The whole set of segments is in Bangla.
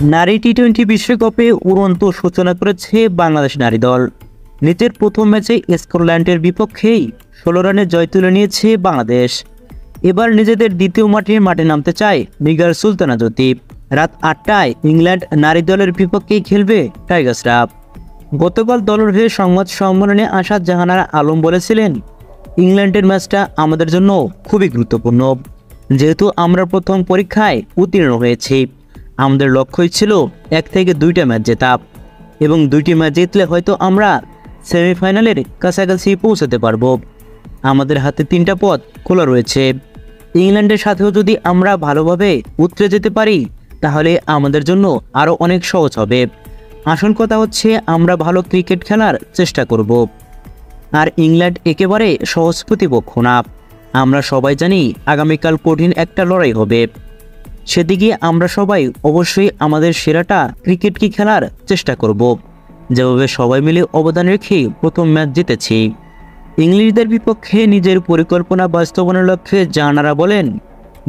নারী টি-20 বিশ্বকাপে উড়ন্ত সূচনা করেছে বাংলাদেশ নারী দল। নিজের প্রথম ম্যাচে স্কটল্যান্ডের বিপক্ষেই 16 রানে জয় তুলে নিয়েছে বাংলাদেশ। এবার নিজেদের দ্বিতীয় মাঠে নামতে চায় নিগার সুলতানা জ্যোতি। রাত 8টায় ইংল্যান্ড নারী দলের বিপক্ষেই খেলবে টাইগার্সরা। গতকাল দলের হয়ে সংবাদ সম্মেলনে আসাদ জাহানারা আলম বলেছিলেন, ইংল্যান্ডের ম্যাচটা আমাদের জন্য খুবই গুরুত্বপূর্ণ, যেহেতু আমরা প্রথম পরীক্ষায় উত্তীর্ণ হয়েছি। আমাদের লক্ষ্যই ছিল 1 থেকে 2টা ম্যাচ জেতা, এবং 2টি ম্যাচ জিতলে হয়তো আমরা সেমিফাইনালের কাছাকাছি পৌঁছাতে পারবো। আমাদের হাতে 3টা পথ খোলা রয়েছে। ইংল্যান্ডের সাথেও যদি আমরা ভালোভাবে উতরে যেতে পারি, তাহলে আমাদের জন্য আরও অনেক সহজ হবে। আসল কথা হচ্ছে আমরা ভালো ক্রিকেট খেলার চেষ্টা করব। আর ইংল্যান্ড একেবারে সহজ প্রতিপক্ষ না। আমরা সবাই জানি আগামীকাল কঠিন একটা লড়াই হবে। সেদিকে আমরা সবাই অবশ্যই আমাদের সেরাটা ক্রিকেটকে খেলার চেষ্টা করব, যেভাবে সবাই মিলে অবদান রেখে প্রথম ম্যাচ জিতেছি। ইংলিশদের বিপক্ষে নিজের পরিকল্পনা বাস্তবায়নের লক্ষ্যে জাহানারা বলেন,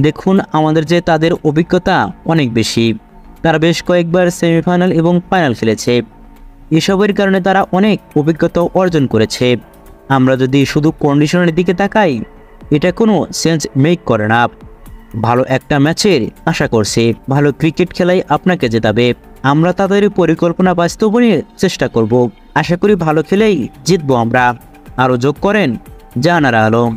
দেখুন, আমাদের যে তাদের অভিজ্ঞতা অনেক বেশি। তারা বেশ কয়েকবার সেমিফাইনাল এবং ফাইনাল খেলেছে। এসবের কারণে তারা অনেক অভিজ্ঞতা অর্জন করেছে। আমরা যদি শুধু কন্ডিশনের দিকে তাকাই, এটা কোনো সেন্স মেক করে না। ভালো একটা ম্যাচের আশা করছি, ভালো ক্রিকেট খেলাই আপনাকে জেতাবে। আমরা তাদের পরিকল্পনা বাস্তবায়নের চেষ্টা করব। আশা করি ভালো খেলেই জিতবো আমরা, আরও যোগ করেন জাহানারা আলম।